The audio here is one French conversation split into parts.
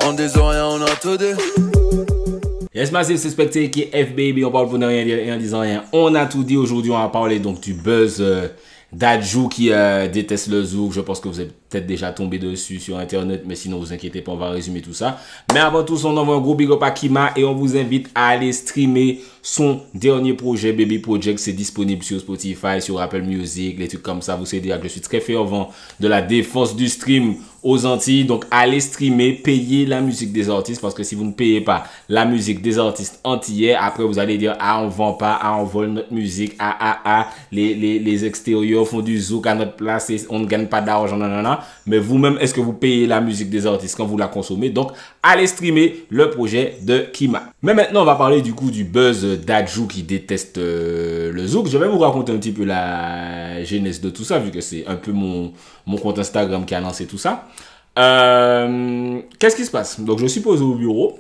On des oreilles, on a tout dit. Yes, Massive, c'est Spectre qui est F-Baby. On parle pour ne rien dire et en disant rien. On a tout dit aujourd'hui. On va parler donc du buzz d'Adju qui déteste le zouk. Je pense que vous êtes peut-être déjà tombé dessus sur internet, mais sinon vous inquiétez pas, on va résumer tout ça. Mais avant tout, on envoie un gros big up à Kima et on vous invite à aller streamer son dernier projet Baby Project. C'est disponible sur Spotify, sur Apple Music, les trucs comme ça. Vous savez déjà que je suis très fervent de la défense du stream aux Antilles. Donc allez streamer, payez la musique des artistes, parce que si vous ne payez pas la musique des artistes antillais, après vous allez dire ah on vend pas, ah on vole notre musique, les extérieurs font du zouk à notre place et on ne gagne pas d'argent, nanana. Mais vous-même, est-ce que vous payez la musique des artistes quand vous la consommez? Donc allez streamer le projet de Kima. Mais maintenant on va parler du coup du buzz d'Adju qui déteste le zouk. Je vais vous raconter un petit peu la genèse de tout ça, vu que c'est un peu mon compte Instagram qui a lancé tout ça. Qu'est-ce qui se passe? Donc je suis posé au bureau,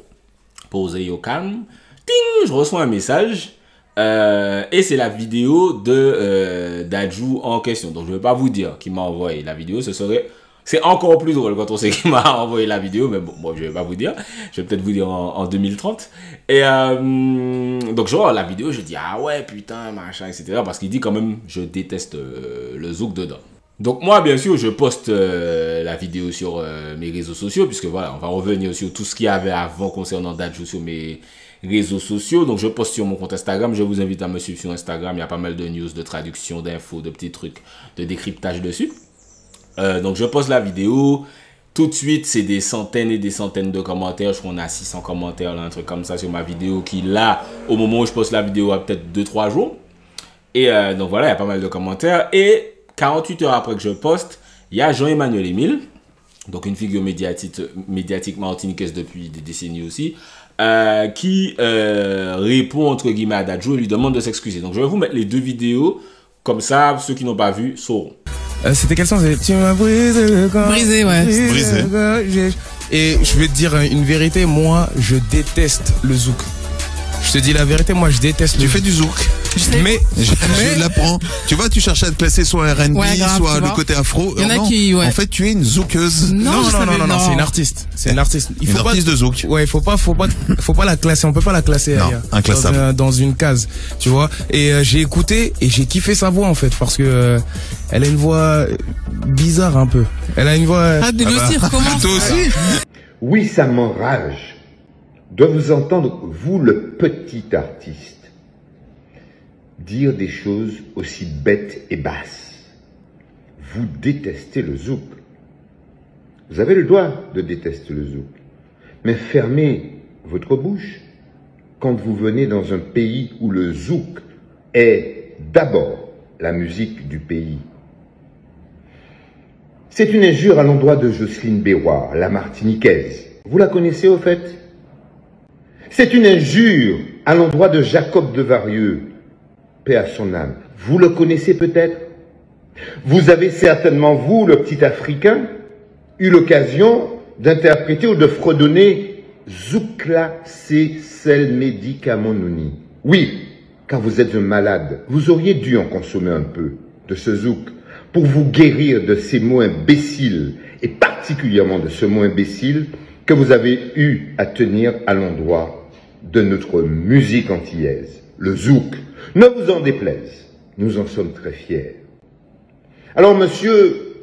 posé au calme, ting, je reçois un message et c'est la vidéo de d'Adju en question. Donc je ne vais pas vous dire qui m'a envoyé la vidéo, c'est encore plus drôle quand on sait qui m'a envoyé la vidéo, mais bon, moi je vais pas vous dire, je vais peut-être vous dire en 2030. Et donc je vois la vidéo, je dis ah ouais putain machin etc, parce qu'il dit quand même je déteste le zouk dedans. Donc moi bien sûr je poste la vidéo sur mes réseaux sociaux, puisque voilà on va revenir sur tout ce qu'il y avait avant concernant D'Adju sur mes réseaux sociaux. Donc je poste sur mon compte Instagram, je vous invite à me suivre sur Instagram, il y a pas mal de news, de traduction, d'infos, de petits trucs de décryptage dessus. Donc je poste la vidéo, tout de suite c'est des centaines et des centaines de commentaires, je crois qu'on a 600 commentaires là, un truc comme ça sur ma vidéo qui là, au moment où je poste la vidéo, a peut-être 2-3 jours. Et donc voilà, il y a pas mal de commentaires. Et 48 heures après que je poste, il y a Jean-Emmanuel Emile, donc une figure médiatique martiniquaise depuis des décennies aussi, qui répond entre guillemets à D'Adju et lui demande de s'excuser. Donc je vais vous mettre les deux vidéos, comme ça ceux qui n'ont pas vu sauront. C'était quel sens? Tu m'as brisé le corps. Brisé, ouais. Brisé. Et je vais te dire une vérité, moi, je déteste le zouk. Je te dis la vérité, moi, je déteste le zouk. Tu fais du zouk. Mais je l'apprends. Tu vois, tu cherches à te placer soit R&B, ouais, grave, soit le côté afro. Il y en a non. qui, ouais. En fait, tu es une zoukeuse. Non, c'est une artiste. C'est une artiste. Il faut une artiste de zouk. Ouais, faut pas la classer. On peut pas la classer inclassable. Dans une case, tu vois. Et j'ai écouté et j'ai kiffé sa voix en fait, parce que elle a une voix bizarre un peu. Elle a une voix. Ah, de le dire, comment? Toi aussi. Oui, ça m'enrage de vous entendre, vous le petit artiste, dire des choses aussi bêtes et basses. Vous détestez le zouk. Vous avez le droit de détester le zouk. Mais fermez votre bouche quand vous venez dans un pays où le zouk est d'abord la musique du pays. C'est une injure à l'endroit de Jocelyne Béroir, la Martiniquaise. Vous la connaissez au fait? C'est une injure à l'endroit de Jacob de Varieux, paix à son âme. Vous le connaissez peut-être? Vous avez certainement, vous, le petit Africain, eu l'occasion d'interpréter ou de fredonner Zoukla c'est sel médicament nouni. Oui, car vous êtes un malade, vous auriez dû en consommer un peu de ce zouk pour vous guérir de ces mots imbéciles, et particulièrement de ce mot imbécile que vous avez eu à tenir à l'endroit de notre musique antillaise, le zouk. Ne vous en déplaise, nous en sommes très fiers. Alors monsieur,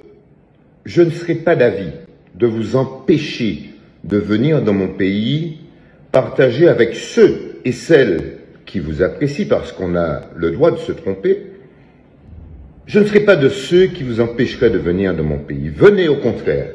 je ne serai pas d'avis de vous empêcher de venir dans mon pays partager avec ceux et celles qui vous apprécient, parce qu'on a le droit de se tromper. Je ne serai pas de ceux qui vous empêcheraient de venir dans mon pays. Venez au contraire.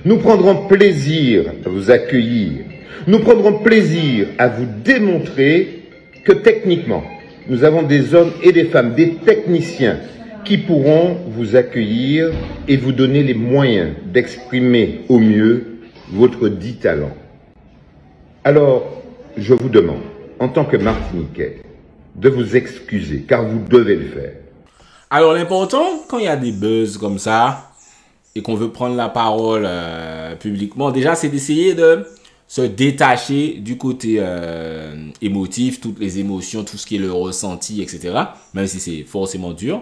Nous prendrons plaisir à vous accueillir. Nous prendrons plaisir à vous démontrer que techniquement, nous avons des hommes et des femmes, des techniciens qui pourront vous accueillir et vous donner les moyens d'exprimer au mieux votre dit talent. Alors, je vous demande, en tant que Martiniquais, de vous excuser, car vous devez le faire. Alors l'important, quand il y a des buzz comme ça, et qu'on veut prendre la parole publiquement, déjà c'est d'essayer de se détacher du côté émotif, toutes les émotions, tout ce qui est le ressenti, etc. Même si c'est forcément dur.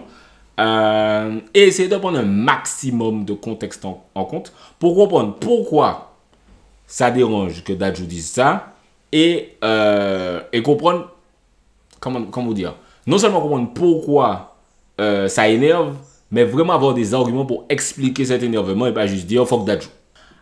Et essayer de prendre un maximum de contexte en compte pour comprendre pourquoi ça dérange que Dadju dise ça et comprendre, comment dire, non seulement comprendre pourquoi ça énerve, mais vraiment avoir des arguments pour expliquer cet énervement et pas juste dire fuck Dadju.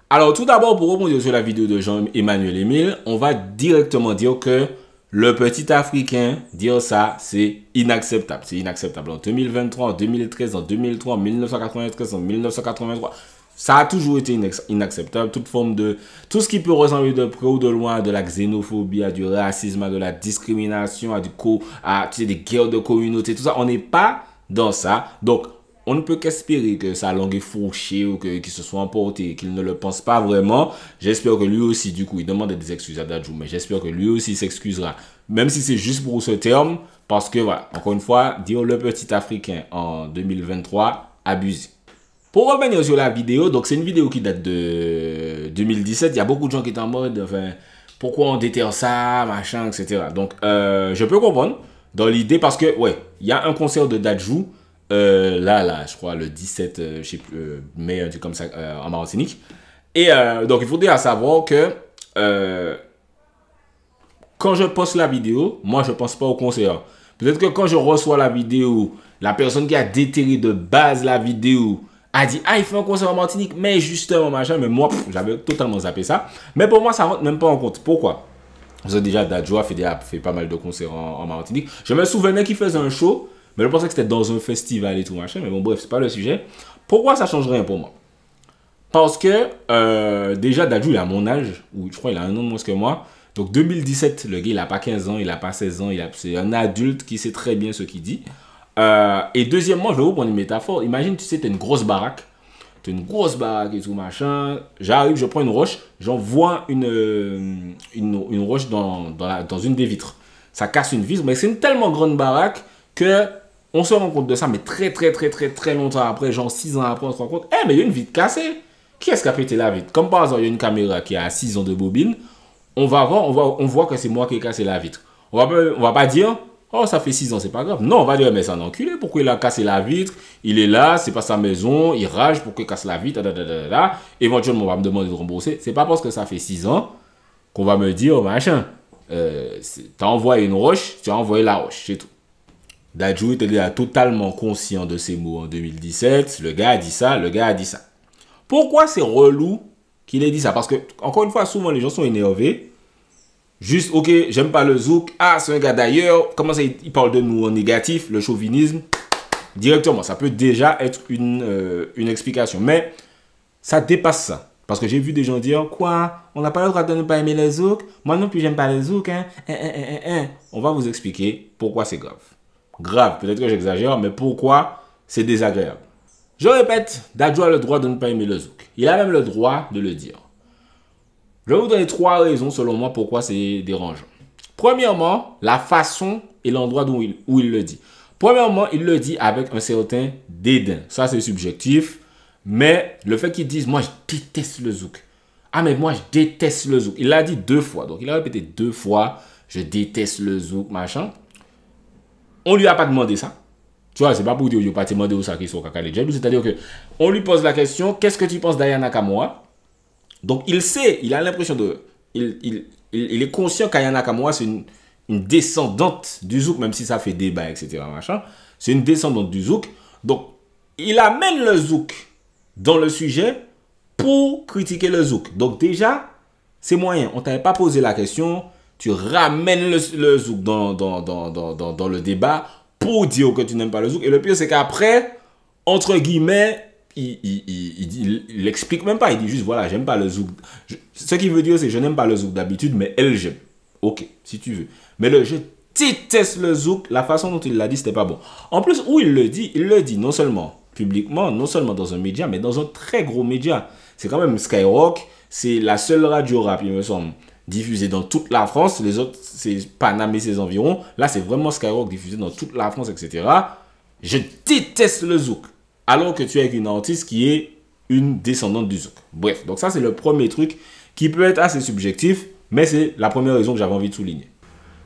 Alors tout d'abord, pour rebondir sur la vidéo de Jean-Emmanuel Emile, on va directement dire que le petit Africain, dire ça, c'est inacceptable. C'est inacceptable en 2023, en 2013, en 2003, en 1993, en 1983. Ça a toujours été inacceptable. Toute forme de... Tout ce qui peut ressembler de près ou de loin à de la xénophobie, à du racisme, à de la discrimination, à tu sais, des guerres de communauté, tout ça. On n'est pas dans ça. Donc, on ne peut qu'espérer que sa langue est fauchée ou qu'il se soit emporté, qu'il ne le pense pas vraiment. J'espère que lui aussi, du coup, il demande des excuses à Dadju, mais j'espère que lui aussi s'excusera. Même si c'est juste pour ce terme, parce que, voilà, encore une fois, dire le petit Africain en 2023, abusé. Pour revenir sur la vidéo, donc c'est une vidéo qui date de 2017. Il y a beaucoup de gens qui étaient en mode, enfin, pourquoi on déterre ça, machin, etc. Donc, je peux comprendre dans l'idée, parce que, ouais, il y a un concert de Dadju, là, je crois, le 17 je sais plus, mai, un truc comme ça, en Martinique. Et donc, il faut déjà savoir que quand je poste la vidéo, moi, je pense pas au concert. Peut-être que quand je reçois la vidéo, la personne qui a déterré de base la vidéo a dit, ah, il fait un concert en Martinique, mais justement, machin, mais moi, j'avais totalement zappé ça. Mais pour moi, ça rentre même pas en compte. Pourquoi? Parce que déjà, Dadju a fait pas mal de concerts en Martinique. Je me souvenais qu'il faisait un show, mais je pensais que c'était dans un festival et tout, machin. Mais bon, bref, c'est pas le sujet. Pourquoi ça change rien pour moi? Parce que, déjà, Dadju, il a mon âge, ou je crois qu'il a un an de moins que moi. Donc, 2017, le gars, il a pas 15 ans, il a pas 16 ans. C'est un adulte qui sait très bien ce qu'il dit. Et deuxièmement, je vais vous prendre une métaphore. Imagine, tu sais, t'as une grosse baraque. T'as une grosse baraque et tout, machin. J'arrive, je prends une roche. J'envoie une roche dans une des vitres. Ça casse une vitre, mais c'est une tellement grande baraque que on se rend compte de ça, mais très longtemps après, genre 6 ans après, on se rend compte, mais il y a une vitre cassée. Qui est-ce qui a pété la vitre? Comme par hasard, il y a une caméra qui a 6 ans de bobine. On voit que c'est moi qui ai cassé la vitre. On va pas dire, oh, ça fait 6 ans, c'est pas grave. Non, on va dire, mais c'est un enculé, pourquoi il a cassé la vitre? Il est là, c'est pas sa maison, il rage, pourquoi il casse la vitre? Éventuellement, on va me demander de rembourser. C'est pas parce que ça fait 6 ans qu'on va me dire, machin, t'as envoyé une roche, tu as envoyé la roche, c'est tout. Dadju était déjà totalement conscient de ses mots en 2017. Le gars a dit ça, le gars a dit ça. Pourquoi c'est relou qu'il ait dit ça? Parce que, encore une fois, souvent les gens sont énervés. Juste, ok, j'aime pas le zouk. Ah, c'est un gars d'ailleurs. Comment ça, il parle de nous en négatif, le chauvinisme. Directement, ça peut déjà être une explication. Mais ça dépasse ça. Parce que j'ai vu des gens dire, quoi? On n'a pas le droit de ne pas aimer le zouk. Moi non plus, j'aime pas le zouk. Hein. On va vous expliquer pourquoi c'est grave. Grave, peut-être que j'exagère, mais pourquoi c'est désagréable. Je répète, Dadju a le droit de ne pas aimer le zouk. Il a même le droit de le dire. Je vais vous donner 3 raisons, selon moi, pourquoi c'est dérangeant. Premièrement, la façon et l'endroit où il le dit. Premièrement, il le dit avec un certain dédain. Ça, c'est subjectif. Mais le fait qu'il dise, moi, je déteste le zouk. Ah, mais moi, je déteste le zouk. Il l'a dit 2 fois. Donc, il a répété 2 fois, je déteste le zouk, machin. On lui a pas demandé ça. Tu vois, c'est pas pour dire qu'il n'a pas demandé où ça qui sont caca les jeunes. C'est-à-dire que on lui pose la question, qu'est-ce que tu penses d'Aya Nakamura? Donc, il sait, il a l'impression de... Il est conscient qu'Aya Nakamura, c'est une descendante du zouk, même si ça fait débat, etc. Machin. C'est une descendante du zouk. Donc, il amène le zouk dans le sujet pour critiquer le zouk. Donc, déjà, c'est moyen. On ne t'avait pas posé la question. Tu ramènes le zouk dans le débat pour dire que tu n'aimes pas le zouk. Et le pire, c'est qu'après, entre guillemets, il explique même pas. Il dit juste, voilà, j'aime pas le zouk. Ce qu'il veut dire, c'est je n'aime pas le zouk d'habitude, mais elle, j'aime. Ok, si tu veux. Mais je déteste le zouk, la façon dont il l'a dit, c'était pas bon. En plus, où il le dit non seulement publiquement, non seulement dans un média, mais dans un très gros média. C'est quand même Skyrock, c'est la seule radio rap, il me semble, diffusée dans toute la France. Les autres, c'est Paname et ses environs. Là, c'est vraiment Skyrock diffusé dans toute la France, etc. Je déteste le zouk. Alors que tu es avec une artiste qui est une descendante du zouk. Bref, donc ça, c'est le premier truc qui peut être assez subjectif, mais c'est la première raison que j'avais envie de souligner.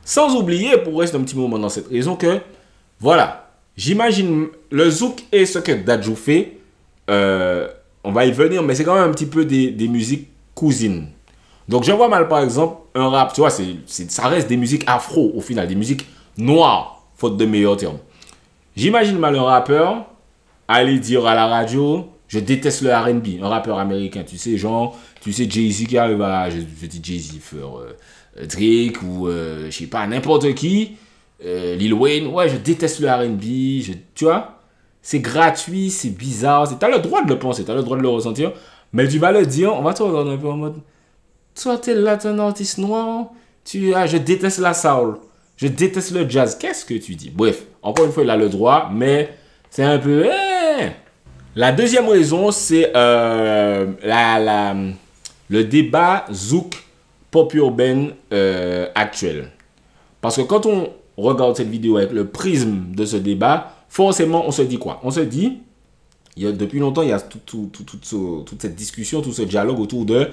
Sans oublier, pour rester un petit moment dans cette raison, que, voilà, j'imagine le zouk et ce que Dadju fait, on va y venir, mais c'est quand même un petit peu des musiques cousines. Donc je vois mal par exemple un rap, tu vois, ça reste des musiques afro au final, des musiques noires, faute de meilleurs termes. J'imagine mal un rappeur aller dire à la radio, je déteste le R&B, un rappeur américain, tu sais, genre, tu sais Jay-Z qui arrive à, je dis Jay-Z, Drake ou je sais pas, n'importe qui, Lil Wayne, ouais, je déteste le R&B, tu vois, c'est gratuit, c'est bizarre, t'as le droit de le penser, t'as le droit de le ressentir, mais tu vas le dire, on va te regarder un peu en mode, toi t'es là, t'es un artiste noir, je déteste la soul, je déteste le jazz, qu'est-ce que tu dis? Bref, encore une fois, il a le droit, mais c'est un peu... La deuxième raison, c'est le débat zouk pop urbaine actuel. Parce que quand on regarde cette vidéo avec le prisme de ce débat, forcément, on se dit quoi? On se dit, depuis longtemps, il y a toute cette discussion, tout ce dialogue autour de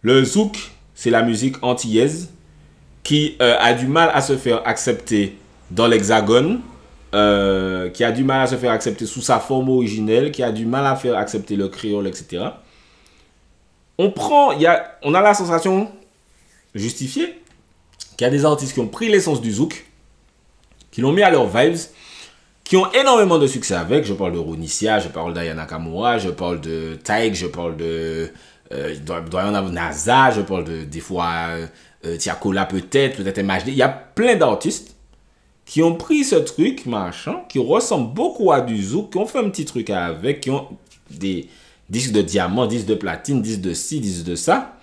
le zouk, c'est la musique antillaise qui a du mal à se faire accepter dans l'hexagone, qui a du mal à se faire accepter sous sa forme originelle, qui a du mal à faire accepter le créole, etc. On a la sensation justifiée qu'il y a des artistes qui ont pris l'essence du zouk, qui l'ont mis à leurs vibes, qui ont énormément de succès avec. Je parle de Ronicia, je parle d'Aya Nakamura, je parle de Taïk, je parle de doit y en avoir NASA, je parle de des fois Tiakola peut-être MHD. Il y a plein d'artistes qui ont pris ce truc, machin, qui ressemble beaucoup à du zouk, qui ont fait un petit truc avec, qui ont des disques de diamant, disques de platine, disques de ci, disques de ça.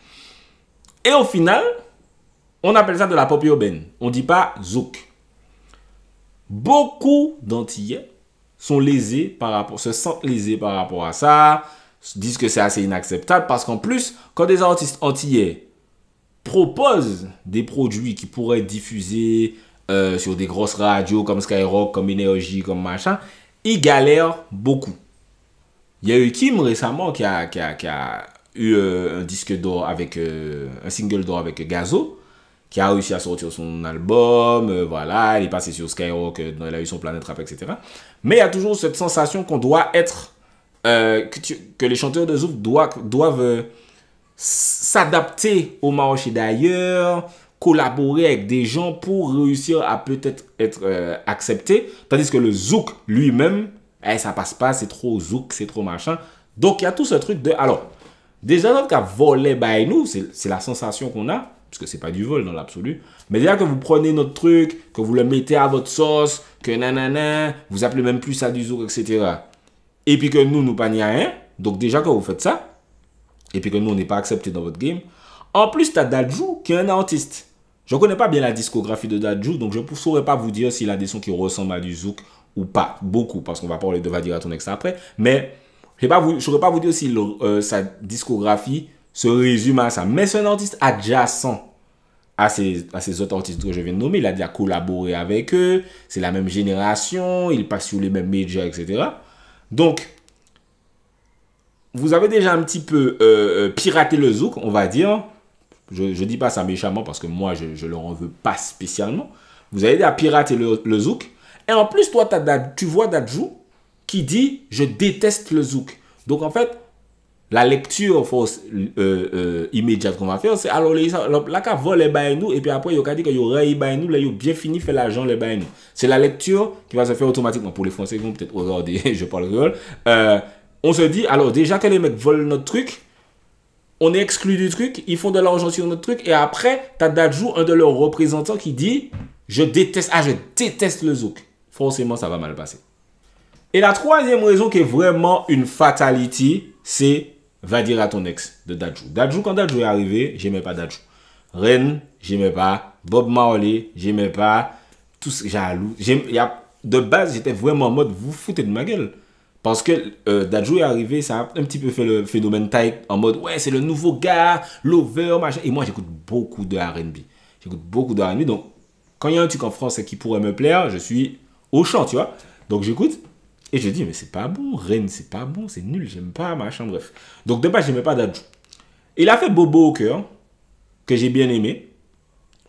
Et au final, on appelle ça de la pop urbaine. On ne dit pas zouk. Beaucoup d'Antillais sont lésés se sentent lésés par rapport à ça, disent que c'est assez inacceptable, parce qu'en plus, quand des artistes antillais proposent des produits qui pourraient être diffusés sur des grosses radios comme Skyrock, comme Énergie, comme machin, ils galèrent beaucoup. Il y a eu Kim récemment qui a eu un disque d'or avec un single d'or avec Gazo, qui a réussi à sortir son album, voilà, il est passé sur Skyrock, il a eu son Planète Rap, etc. Mais il y a toujours cette sensation qu'on doit être, que les chanteurs de zouk doivent s'adapter au marché d'ailleurs, collaborer avec des gens pour réussir à peut-être être accepté, tandis que le zouk lui-même, ça passe pas, c'est trop zouk, c'est trop machin. Donc il y a tout ce truc de... Alors, déjà notre cas volé by nous, c'est la sensation qu'on a, parce que c'est pas du vol dans l'absolu, mais déjà que vous prenez notre truc, que vous le mettez à votre sauce, que nanana, vous appelez même plus ça du zouk, etc. Et puis que nous pas ni rien, donc déjà que vous faites ça, et puis que nous on n'est pas accepté dans votre game, en plus tu as Dadju qui est un artiste. Je ne connais pas bien la discographie de Dadju, donc je ne saurais pas vous dire s'il a des sons qui ressemblent à du zouk ou pas, beaucoup, parce qu'on va parler de Vadira ton ex après, mais je ne saurais pas vous dire si sa discographie se résume à ça. Mais c'est un artiste adjacent à ces autres artistes que je viens de nommer. Il a déjà collaboré avec eux. C'est la même génération. Il passe sur les mêmes médias, etc. Donc, vous avez déjà un petit peu piraté le zouk, on va dire. Je ne dis pas ça méchamment parce que moi, je ne leur en veux pas spécialement. Vous avez déjà piraté le zouk. Et en plus, toi, tu vois Dadju qui dit « Je déteste le zouk ». Donc, en fait, la lecture immédiate qu'on va faire, c'est alors la ka vole les nous et puis après il a dit que y aurait nous là il bien fini fait l'argent les nous. C'est la lecture qui va se faire automatiquement pour les Français qui vont peut-être regarder je parle créole. On se dit alors déjà que les mecs volent notre truc, on est exclu du truc, ils font de l'argent sur notre truc et après t'as Dadju, un de leurs représentants qui dit je déteste le zouk. Forcément ça va mal passer. Et la troisième raison qui est vraiment une fatalité, c'est Va dire à ton ex de Dadju. Dadju, quand Dadju est arrivé, j'aimais pas Dadju. Ren, j'aimais pas. Bob Marley, j'aimais pas. Tout ce jaloux. De base, j'étais vraiment en mode, vous foutez de ma gueule. Parce que Dadju est arrivé, ça a un petit peu fait le phénomène Taïk en mode, ouais, c'est le nouveau gars, lover, machin. Et moi, j'écoute beaucoup de R&B. J'écoute beaucoup de R&B. Donc, quand il y a un truc en français qui pourrait me plaire, je suis au chant, tu vois. Donc, j'écoute. Et je dis, mais c'est pas bon, Ren, c'est pas bon, c'est nul, j'aime pas, machin, bref. Donc de base, j'aimais pas Dadju. Il a fait Bobo au cœur, que j'ai bien aimé.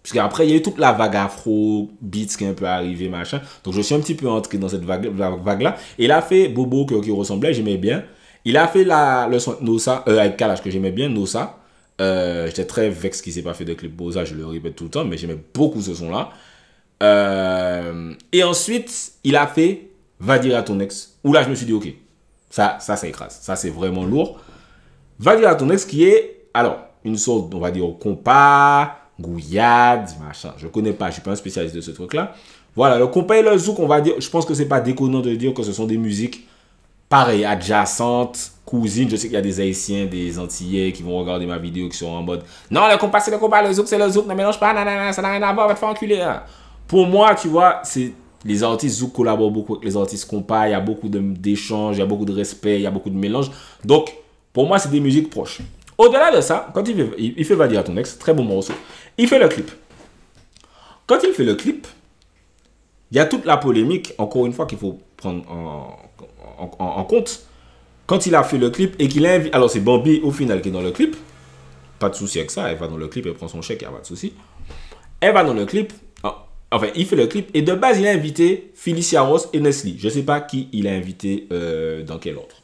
Parce qu'après, il y a eu toute la vague afro, beats qui est un peu arrivé, machin. Donc, je suis un petit peu entré dans cette vague-là. Et il a fait Bobo qui ressemblait, j'aimais bien. Il a fait le son Nosa, avec Kalash que j'aimais bien, Nosa. J'étais très vexé qu'il ne s'est pas fait de clip Boza, je le répète tout le temps, mais j'aimais beaucoup ce son-là. Et ensuite, il a fait Va dire à ton ex. Où là, je me suis dit, ok, ça écrase. Ça, c'est vraiment lourd. Va dire à ton ex qui est, alors, une sorte, on va dire, compas, gouillade, machin. Je connais pas, je suis pas un spécialiste de ce truc-là. Voilà, le compas et le zouk, on va dire, je pense que c'est pas déconnant de dire que ce sont des musiques pareilles, adjacentes, cousines. Je sais qu'il y a des Haïtiens, des Antillais qui vont regarder ma vidéo qui sont en mode non, le compas c'est le compas, le zouk c'est le zouk, ne mélange pas, nanana, ça n'a rien à voir, va te faire enculer. Hein. Pour moi, tu vois, c'est les artistes zouk collaborent beaucoup avec les artistes compas, il y a beaucoup d'échanges, il y a beaucoup de respect, il y a beaucoup de mélange. Donc, pour moi, c'est des musiques proches. Au-delà de ça, quand il fait Va dire à ton ex, très bon morceau, il fait le clip. Quand il fait le clip, il y a toute la polémique, encore une fois, qu'il faut prendre en compte. Quand il a fait le clip et qu'il invite... Alors, c'est Bambi, au final, qui est dans le clip. Pas de souci avec ça. Elle va dans le clip, elle prend son chèque, il n'y a pas de souci. Elle va dans le clip. Enfin, il fait le clip. Et de base, il a invité Felicia Ross et Nestlé. Je ne sais pas qui il a invité dans quel ordre.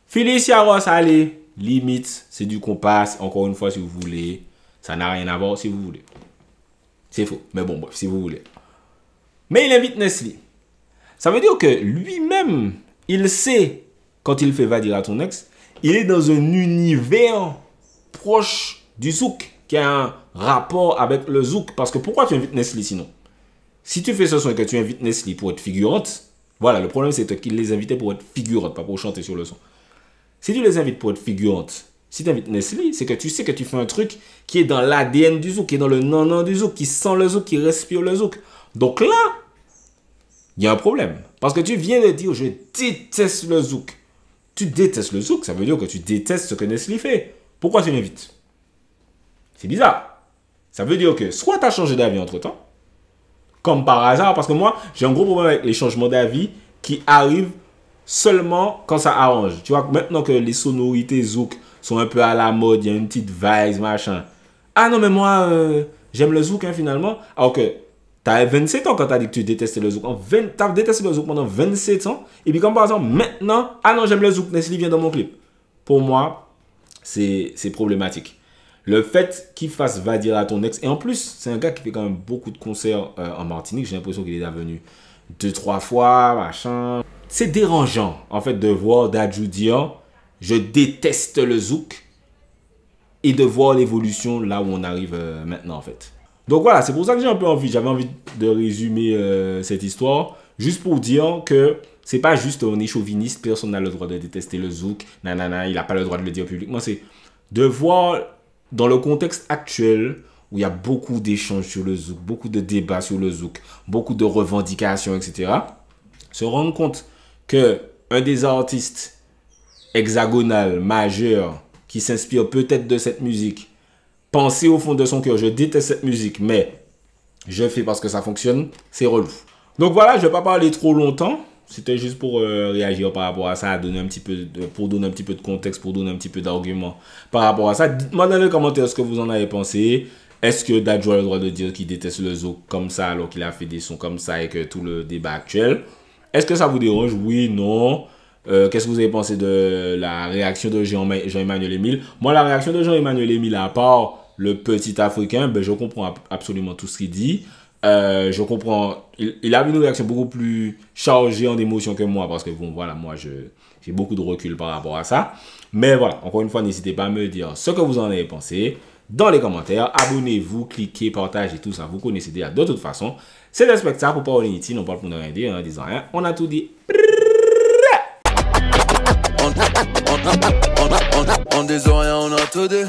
Felicia Ross, allez, limite, c'est du compas. Encore une fois, si vous voulez. Ça n'a rien à voir si vous voulez. C'est faux. Mais bon, bref, si vous voulez. Mais il invite Nestlé. Ça veut dire que lui-même, il sait, quand il fait Va dire à ton ex, il est dans un univers proche du zouk, qui a un rapport avec le zouk. Parce que pourquoi tu invites Nestlé sinon? Si tu fais ce son et que tu invites Nestlé pour être figurante, voilà, le problème c'est qu'il les invitait pour être figurante, pas pour chanter sur le son. Si tu les invites pour être figurante, si tu invites Nestlé, c'est que tu sais que tu fais un truc qui est dans l'ADN du zouk, qui est dans le non-non du zouk, qui sent le zouk, qui respire le zouk. Donc là, il y a un problème. Parce que tu viens de dire, je déteste le zouk. Tu détestes le zouk, ça veut dire que tu détestes ce que Nestlé fait. Pourquoi tu l'invites? C'est bizarre. Ça veut dire que soit tu as changé d'avis entre-temps, comme par hasard, parce que moi, j'ai un gros problème avec les changements d'avis qui arrivent seulement quand ça arrange. Tu vois, maintenant que les sonorités zouk sont un peu à la mode, il y a une petite vibe, machin. Ah non, mais moi, j'aime le zouk, hein, finalement. Alors que tu as 27 ans quand tu as dit que tu détestais le zouk. Tu as détesté le zouk pendant 27 ans. Et puis comme par exemple, maintenant, ah non, j'aime le zouk, Nestlé vient dans mon clip. Pour moi, c'est problématique. Le fait qu'il fasse Va dire à ton ex. Et en plus, c'est un gars qui fait quand même beaucoup de concerts en Martinique. J'ai l'impression qu'il est venu 2-3 fois, machin. C'est dérangeant, en fait, de voir Dadju dire « Je déteste le zouk » et de voir l'évolution là où on arrive maintenant, en fait. Donc voilà, c'est pour ça que j'ai un peu envie. J'avais envie de résumer cette histoire. Juste pour dire que c'est pas juste on est chauviniste, personne n'a le droit de détester le zouk. Nanana, il n'a pas le droit de le dire publiquement. C'est de voir dans le contexte actuel où il y a beaucoup d'échanges sur le zouk, beaucoup de débats sur le zouk, beaucoup de revendications, etc. Se rendre compte que un des artistes hexagonal, majeur, qui s'inspire peut-être de cette musique, penser au fond de son cœur, je déteste cette musique, mais je fais parce que ça fonctionne, c'est relou. Donc voilà, je ne vais pas parler trop longtemps. C'était juste pour réagir par rapport à ça, donner un petit peu pour donner un petit peu de contexte, pour donner un petit peu d'argument par rapport à ça. Dites-moi dans les commentaires ce que vous en avez pensé. Est-ce que Dadju a le droit de dire qu'il déteste le zouk comme ça alors qu'il a fait des sons comme ça et que tout le débat actuel? Est-ce que ça vous dérange? Oui, non. Qu'est-ce que vous avez pensé de la réaction de Jean-Emmanuel Émile? Moi, la réaction de Jean-Emmanuel Émile, à part le petit Africain, ben, je comprends absolument tout ce qu'il dit. Je comprends. Il a une réaction beaucoup plus chargée en émotions que moi parce que bon, voilà, moi, j'ai beaucoup de recul par rapport à ça. Mais voilà, encore une fois, n'hésitez pas à me dire ce que vous en avez pensé dans les commentaires. Abonnez-vous, cliquez, partagez, tout ça. Vous connaissez déjà de toute façon. C'est le spectacle pour parler inutile. On parle pour ne rien dire, en disant rien. On a tout dit. On des oreilles, on a tout dit.